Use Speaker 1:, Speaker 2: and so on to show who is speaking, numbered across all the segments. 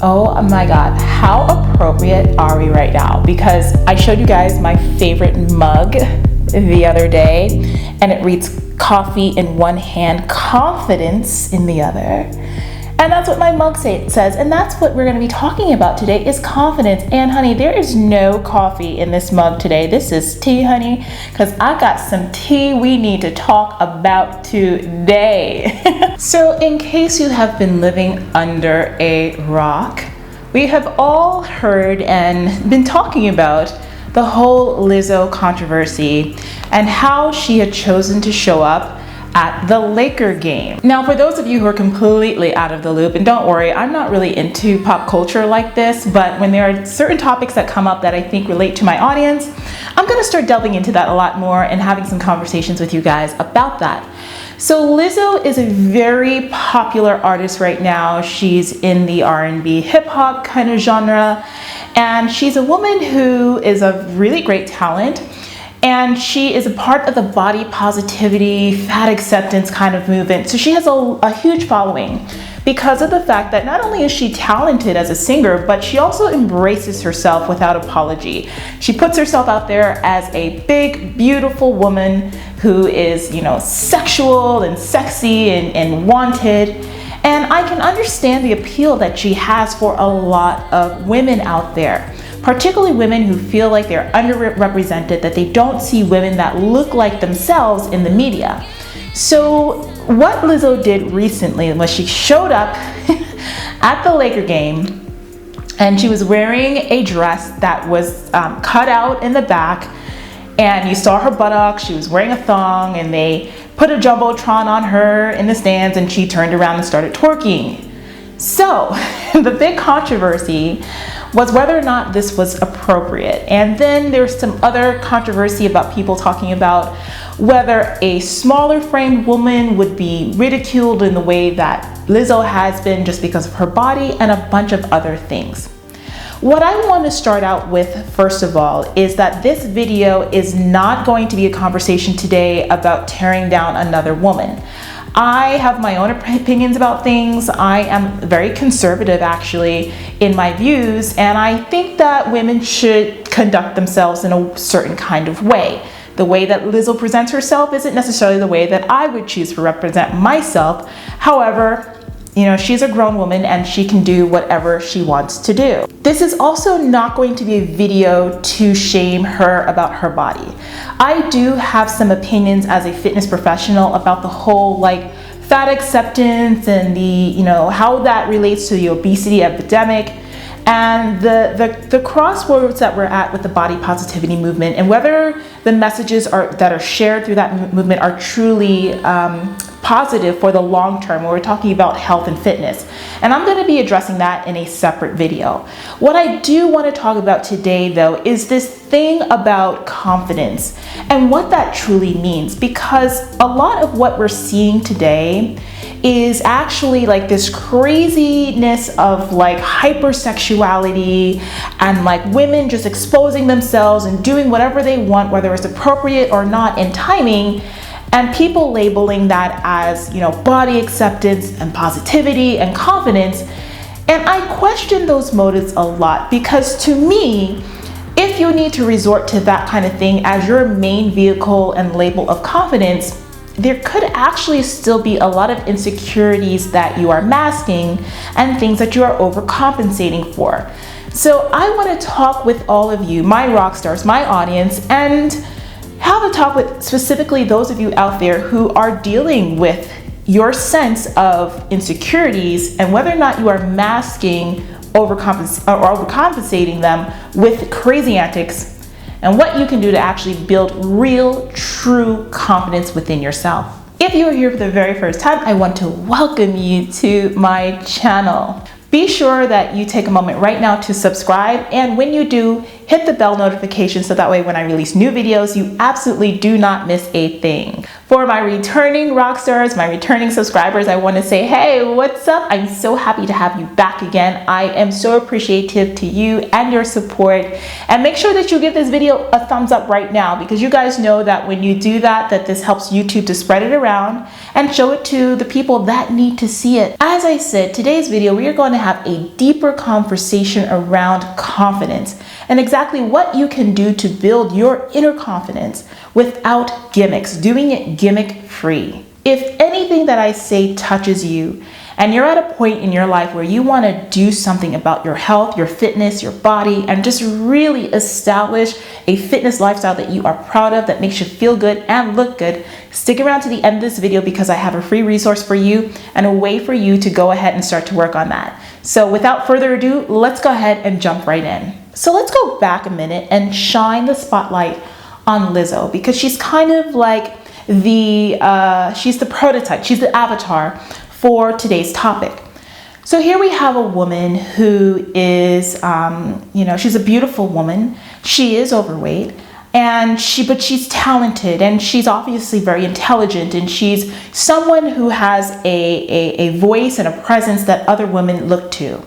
Speaker 1: Oh my God, how appropriate are we right now? Because I showed you guys my favorite mug the other day, and it reads coffee in one hand, confidence in the other. And that's what my mug says, and that's what we're gonna be talking about today is confidence. And honey, there is no coffee in this mug today. This is tea, honey, because I got some tea we need to talk about today. So in case you have been living under a rock, we have all heard and been talking about the whole Lizzo controversy and how she had chosen to show up at the Laker game. Now, for those of you who are completely out of the loop, and don't worry, I'm not really into pop culture like this, but when there are certain topics that come up that I think relate to my audience, I'm gonna start delving into that a lot more and having some conversations with you guys about that. So Lizzo is a very popular artist right now. She's in the R&B hip hop kind of genre, and she's a woman who is of really great talent. And she is a part of the body positivity, fat acceptance kind of movement. So she has a huge following because of the fact that not only is she talented as a singer, but she also embraces herself without apology. She puts herself out there as a big, beautiful woman who is, you know, sexual and sexy and wanted. And I can understand the appeal that she has for a lot of women out there, particularly women who feel like they're underrepresented, that they don't see women that look like themselves in the media. So what Lizzo did recently was she showed up at the Laker game, and she was wearing a dress that was cut out in the back, and you saw her buttocks. She was wearing a thong, and they put a jumbotron on her in the stands, and she turned around and started twerking. So the big controversy was whether or not this was appropriate. And then there's some other controversy about people talking about whether a smaller framed woman would be ridiculed in the way that Lizzo has been just because of her body, and a bunch of other things. What I want to start out with, first of all, is that this video is not going to be a conversation today about tearing down another woman. I have my own opinions about things. I am very conservative actually in my views, and I think that women should conduct themselves in a certain kind of way. The way that Lizzo presents herself isn't necessarily the way that I would choose to represent myself. However, you know, she's a grown woman and she can do whatever she wants to do. This is also not going to be a video to shame her about her body. I do have some opinions as a fitness professional about the whole like fat acceptance and the, you know, how that relates to the obesity epidemic and the crossroads that we're at with the body positivity movement, and whether the messages that are shared through that movement are truly positive for the long term when we're talking about health and fitness. And I'm going to be addressing that in a separate video. What I do want to talk about today though is this thing about confidence and what that truly means, because a lot of what we're seeing today is actually like this craziness of like hypersexuality and like women just exposing themselves and doing whatever they want, whether it's appropriate or not in timing, and people labeling that as, you know, body acceptance and positivity and confidence. And I question those motives a lot, because to me, if you need to resort to that kind of thing as your main vehicle and label of confidence, there could actually still be a lot of insecurities that you are masking and things that you are overcompensating for. So I want to talk with all of you, my rock stars, my audience, and have a talk with specifically those of you out there who are dealing with your sense of insecurities and whether or not you are masking or overcompensating them with crazy antics, and what you can do to actually build real, true confidence within yourself. If you are here for the very first time, I want to welcome you to my channel. Be sure that you take a moment right now to subscribe, and when you do, hit the bell notification so that way when I release new videos, you absolutely do not miss a thing. For my returning rock stars, my returning subscribers, I want to say, hey, what's up? I'm so happy to have you back again. I am so appreciative to you and your support. And make sure that you give this video a thumbs up right now, because you guys know that when you do that, this helps YouTube to spread it around and show it to the people that need to see it. As I said, today's video, we are going to have a deeper conversation around confidence and exactly what you can do to build your inner confidence without gimmicks, doing it gimmick free. If anything that I say touches you and you're at a point in your life where you want to do something about your health, your fitness, your body, and just really establish a fitness lifestyle that you are proud of, that makes you feel good and look good, stick around to the end of this video because I have a free resource for you and a way for you to go ahead and start to work on that. So without further ado, let's go ahead and jump right in. So let's go back a minute and shine the spotlight on Lizzo, because she's kind of like she's the prototype, she's the avatar for today's topic. So here we have a woman who is, she's a beautiful woman. She is overweight, but she's talented, and she's obviously very intelligent, and she's someone who has a voice and a presence that other women look to.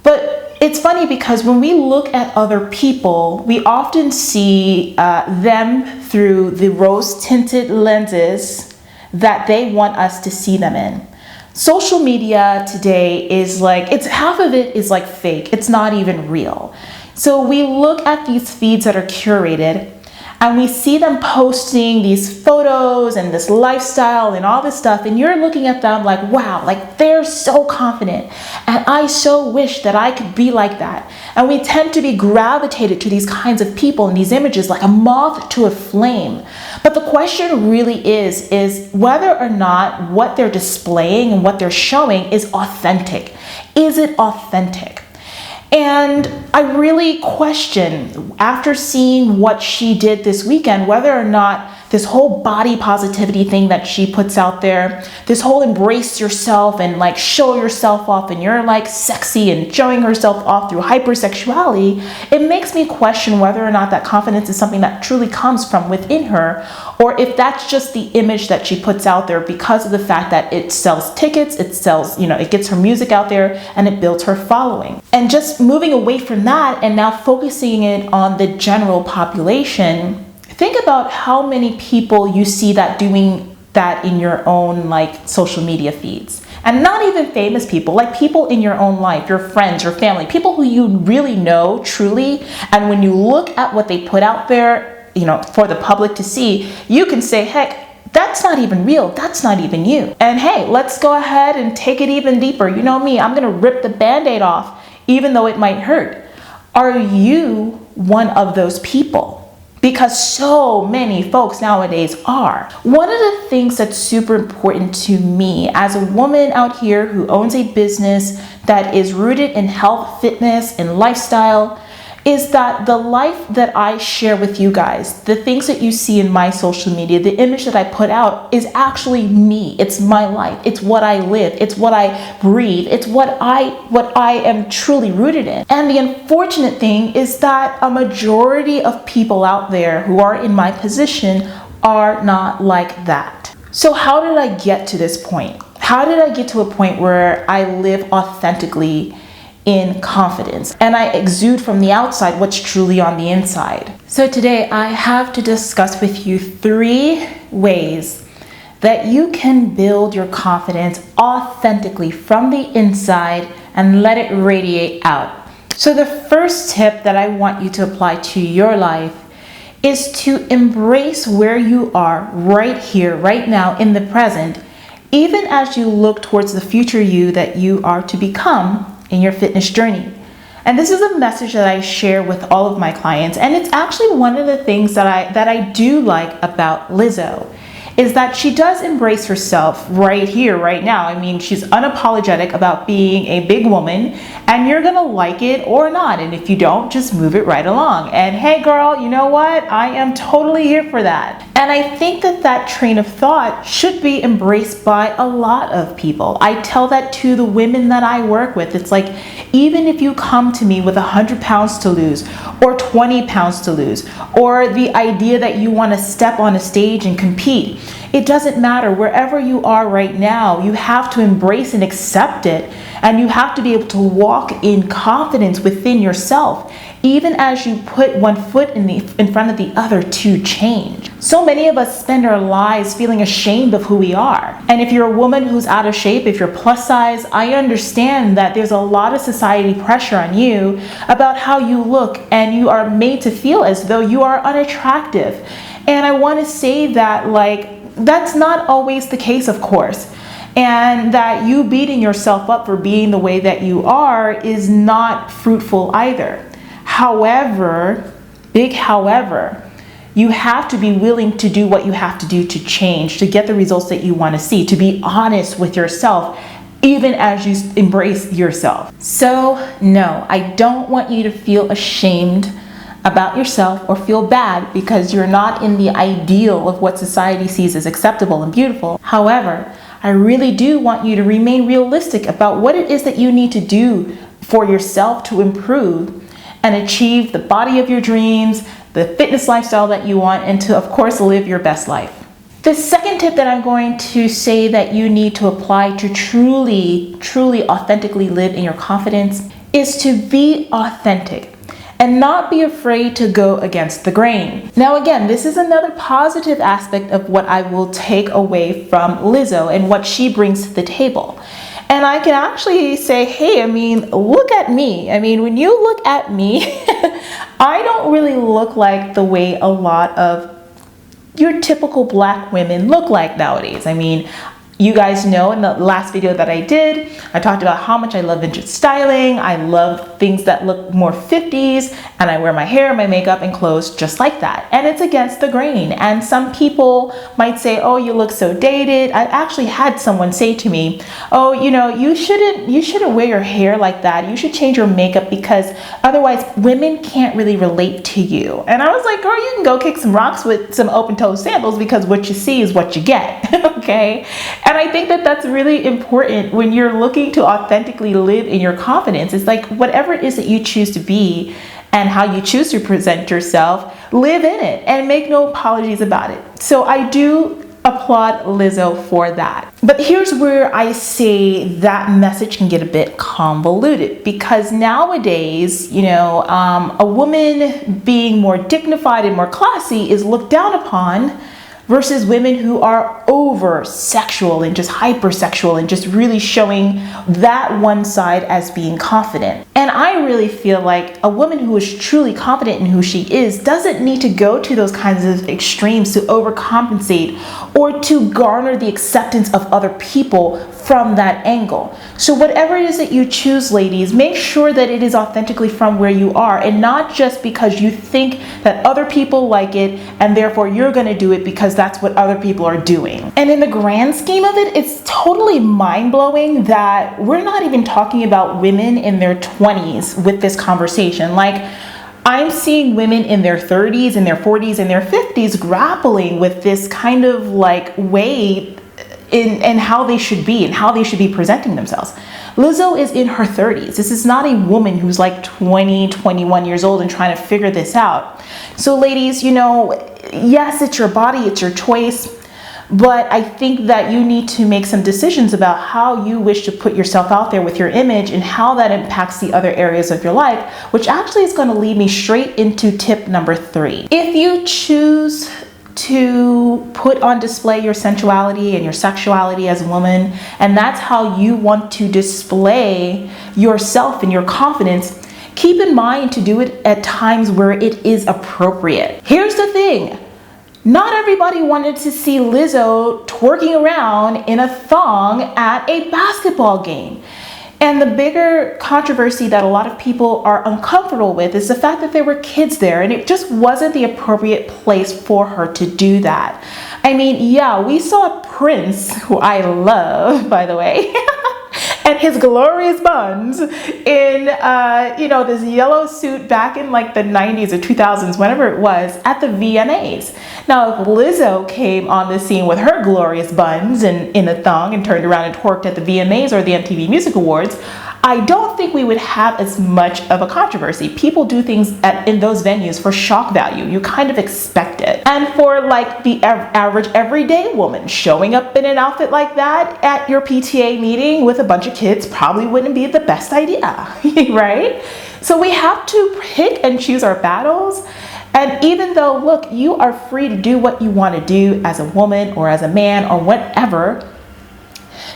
Speaker 1: But it's funny because when we look at other people, we often see them through the rose-tinted lenses that they want us to see them in. Social media today is half of it is like fake. It's not even real. So we look at these feeds that are curated and we see them posting these photos and this lifestyle and all this stuff, and you're looking at them like, wow, like they're so confident, and I so wish that I could be like that. And we tend to be gravitated to these kinds of people and these images like a moth to a flame. But the question really is whether or not what they're displaying and what they're showing is authentic. Is it authentic? And I really question, after seeing what she did this weekend, whether or not this whole body positivity thing that she puts out there, this whole embrace yourself and like show yourself off and you're like sexy and showing herself off through hypersexuality, it makes me question whether or not that confidence is something that truly comes from within her, or if that's just the image that she puts out there because of the fact that it sells tickets, it sells, it gets her music out there and it builds her following. And just moving away from that and now focusing it on the general population, think about how many people you see that doing that in your own like social media feeds. And not even famous people, like people in your own life, your friends, your family, people who you really know truly. And when you look at what they put out there, for the public to see, you can say, heck, that's not even real. That's not even you. And hey, let's go ahead and take it even deeper. You know me, I'm going to rip the Band-Aid off, even though it might hurt. Are you one of those people? Because so many folks nowadays are. One of the things that's super important to me as a woman out here who owns a business that is rooted in health, fitness, and lifestyle is that the life that I share with you guys, the things that you see in my social media, the image that I put out is actually me. It's my life. It's what I live. It's what I breathe. It's what I am truly rooted in. And the unfortunate thing is that a majority of people out there who are in my position are not like that. So how did I get to this point? How did I get to a point where I live authentically in confidence and I exude from the outside what's truly on the inside? So today I have to discuss with you 3 ways that you can build your confidence authentically from the inside and let it radiate out. So the first tip that I want you to apply to your life is to embrace where you are right here, right now, in the present, even as you look towards the future you that you are to become in your fitness journey. And this is a message that I share with all of my clients, and it's actually one of the things that I do like about Lizzo is that she does embrace herself right here, right now. I mean, she's unapologetic about being a big woman, and you're gonna like it or not. And if you don't, just move it right along. And hey girl, you know what? I am totally here for that. And I think that that train of thought should be embraced by a lot of people. I tell that to the women that I work with. It's like, even if you come to me with 100 pounds to lose, or 20 pounds to lose, or the idea that you want to step on a stage and compete, it doesn't matter. Wherever you are right now, you have to embrace and accept it, and you have to be able to walk in confidence within yourself, even as you put one foot in front of the other to change. So many of us spend our lives feeling ashamed of who we are. And if you're a woman who's out of shape, if you're plus size, I understand that there's a lot of society pressure on you about how you look, and you are made to feel as though you are unattractive. And I want to say that, like, that's not always the case, of course. And that you beating yourself up for being the way that you are is not fruitful either. However, big however, you have to be willing to do what you have to do to change, to get the results that you want to see, to be honest with yourself, even as you embrace yourself. So no, I don't want you to feel ashamed about yourself or feel bad because you're not in the ideal of what society sees as acceptable and beautiful. However, I really do want you to remain realistic about what it is that you need to do for yourself to improve and achieve the body of your dreams, the fitness lifestyle that you want, and to, of course, live your best life. The second tip that I'm going to say that you need to apply to truly authentically live in your confidence is to be authentic and not be afraid to go against the grain. Now again, this is another positive aspect of what I will take away from Lizzo and what she brings to the table. And I can actually say, hey, I mean, look at me. I mean, when you look at me, I don't really look like the way a lot of your typical Black women look like nowadays. I mean, you guys know in the last video that I did, I talked about how much I love vintage styling. I love things that look more 50s, and I wear my hair, my makeup, and clothes just like that. And it's against the grain. And some people might say, oh, you look so dated. I actually had someone say to me, oh, you know, you shouldn't wear your hair like that. You should change your makeup because otherwise women can't really relate to you. And I was like, girl, you can go kick some rocks with some open-toe sandals because what you see is what you get, okay? And I think that that's really important when you're looking to authentically live in your confidence. It's like whatever it is that you choose to be and how you choose to present yourself, live in it and make no apologies about it. So I do applaud Lizzo for that. But here's where I say that message can get a bit convoluted, because nowadays, you know, a woman being more dignified and more classy is looked down upon versus women who are over sexual and just hypersexual and just really showing that one side as being confident. And I really feel like a woman who is truly confident in who she is doesn't need to go to those kinds of extremes to overcompensate or to garner the acceptance of other people from that angle. So whatever it is that you choose, ladies, make sure that it is authentically from where you are and not just because you think that other people like it and therefore you're going to do it because that's what other people are doing. And in the grand scheme of it, it's totally mind-blowing that we're not even talking about women in their 20s with this conversation. Like, I'm seeing women in their 30s and their 40s and their 50s grappling with this kind of like way in how they should be and how they should be presenting themselves. Lizzo is in her 30s. This is not a woman who's like 20, 21 years old and trying to figure this out. So ladies, you know, yes, it's your body, it's your choice, but I think that you need to make some decisions about how you wish to put yourself out there with your image and how that impacts the other areas of your life, which actually is going to lead me straight into tip number 3. If you choose to put on display your sensuality and your sexuality as a woman, and that's how you want to display yourself and your confidence, keep in mind to do it at times where it is appropriate. Here's the thing. Not everybody wanted to see Lizzo twerking around in a thong at a basketball game. And the bigger controversy that a lot of people are uncomfortable with is the fact that there were kids there, and it just wasn't the appropriate place for her to do that. I mean, yeah, we saw Prince, who I love, by the way, and his glorious buns in, this yellow suit back in like the 90s or 2000s, whenever it was, at the VMAs. Now, if Lizzo came on the scene with her glorious buns and in a thong and turned around and twerked at the VMAs or the MTV Music Awards, I don't think we would have as much of a controversy. People do things in those venues for shock value. You kind of expect it. And for like the average everyday woman, showing up in an outfit like that at your PTA meeting with a bunch of kids probably wouldn't be the best idea, right? So we have to pick and choose our battles. And even though, look, you are free to do what you want to do as a woman or as a man or whatever,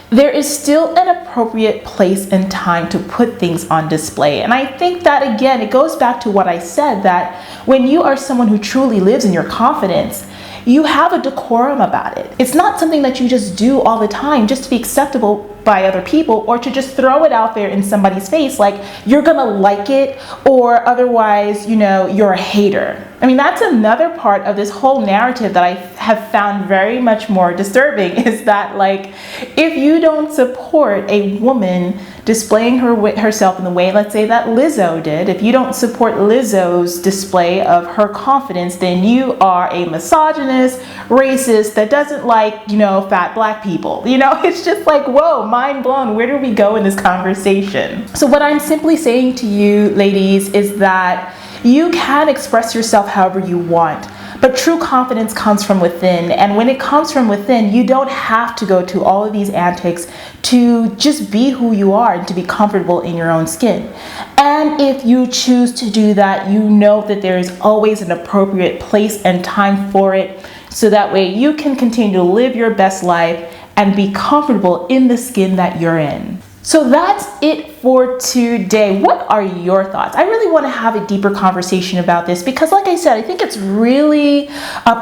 Speaker 1: there is still an appropriate place and time to put things on display. And I think that, again, it goes back to what I said, that when you are someone who truly lives in your confidence, you have a decorum about it. It's not something that you just do all the time just to be acceptable by other people, or to just throw it out there in somebody's face like you're gonna like it, or otherwise, you're a hater. I mean, that's another part of this whole narrative that I have found very much more disturbing, is that like, if you don't support a woman displaying herself in the way, let's say, that Lizzo did, if you don't support Lizzo's display of her confidence, then you are a misogynist, racist, that doesn't like, fat black people. It's just like, whoa, mind blown. Where do we go in this conversation? So what I'm simply saying to you, ladies, is that you can express yourself however you want, but true confidence comes from within. And when it comes from within, you don't have to go to all of these antics to just be who you are and to be comfortable in your own skin. And if you choose to do that, you know that there is always an appropriate place and time for it, so that way you can continue to live your best life and be comfortable in the skin that you're in. So that's it for today. What are your thoughts? I really want to have a deeper conversation about this, because like I said, I think it's really,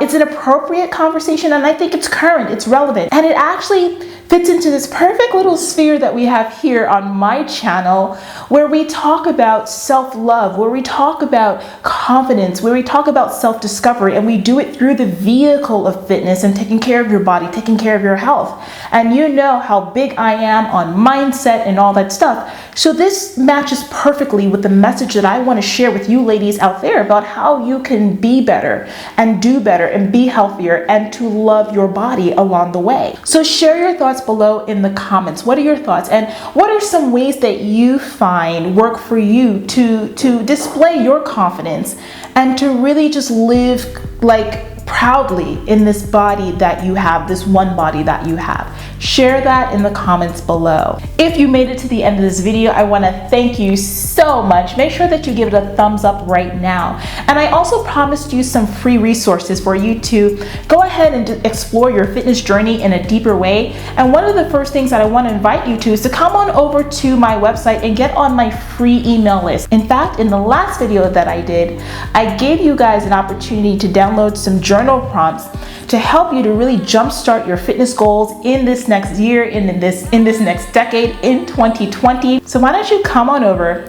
Speaker 1: it's an appropriate conversation, and I think it's current, it's relevant, and it actually fits into this perfect little sphere that we have here on my channel, where we talk about self-love, where we talk about confidence, where we talk about self-discovery, and we do it through the vehicle of fitness and taking care of your body, taking care of your health. And you know how big I am on mindset and all that stuff. So this matches perfectly with the message that I want to share with you ladies out there about how you can be better and do better and be healthier and to love your body along the way. So share your thoughts below in the comments. What are your thoughts, and what are some ways that you find work for you to display your confidence and to really just live like proudly in this body that you have, this one body that you have? Share that in the comments below. If you made it to the end of this video, I want to thank you so much. Make sure that you give it a thumbs up right now. And I also promised you some free resources for you to go ahead and explore your fitness journey in a deeper way. And one of the first things that I want to invite you to is to come on over to my website and get on my free email list. In fact, in the last video that I did, I gave you guys an opportunity to download some journal prompts to help you to really jumpstart your fitness goals in this next year, in this next decade, in 2020. So why don't you come on over,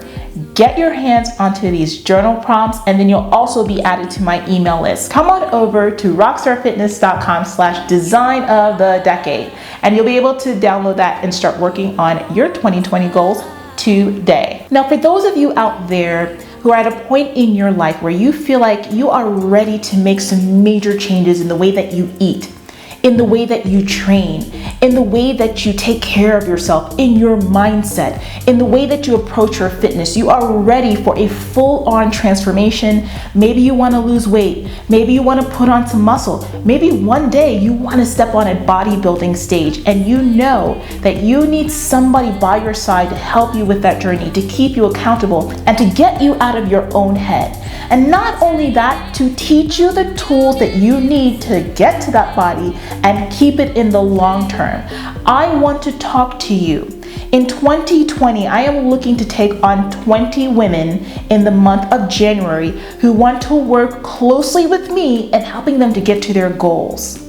Speaker 1: get your hands onto these journal prompts, and then you'll also be added to my email list. Come on over to rockstarfitness.com/design of the decade, and you'll be able to download that and start working on your 2020 goals today. Now, for those of you out there who are at a point in your life where you feel like you are ready to make some major changes in the way that you eat, in the way that you train, in the way that you take care of yourself, in your mindset, in the way that you approach your fitness, you are ready for a full-on transformation. Maybe you want to lose weight. Maybe you want to put on some muscle. Maybe one day you want to step on a bodybuilding stage, and you know that you need somebody by your side to help you with that journey, to keep you accountable, and to get you out of your own head. And not only that, to teach you the tools that you need to get to that body and keep it in the long term. I want to talk to you. In 2020, I am looking to take on 20 women in the month of January who want to work closely with me in helping them to get to their goals.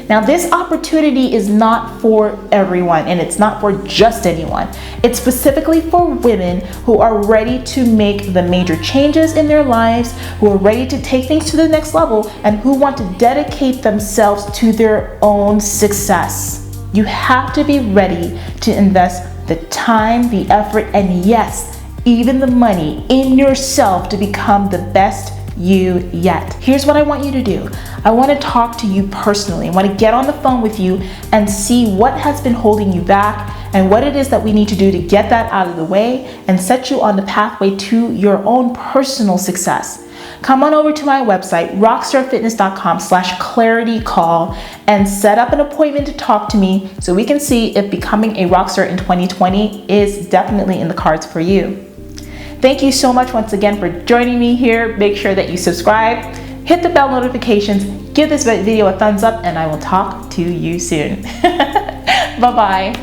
Speaker 1: Now, this opportunity is not for everyone, and it's not for just anyone. It's specifically for women who are ready to make the major changes in their lives, who are ready to take things to the next level, and who want to dedicate themselves to their own success. You have to be ready to invest the time, the effort, and yes, even the money in yourself to become the best you yet. Here's what I want you to do. I want to talk to you personally. I want to get on the phone with you and see what has been holding you back and what it is that we need to do to get that out of the way and set you on the pathway to your own personal success. Come on over to my website, rockstarfitness.com/claritycall, and set up an appointment to talk to me so we can see if becoming a rockstar in 2020 is definitely in the cards for you. Thank you so much once again for joining me here. Make sure that you subscribe, hit the bell notifications, give this video a thumbs up, and I will talk to you soon. Bye-bye.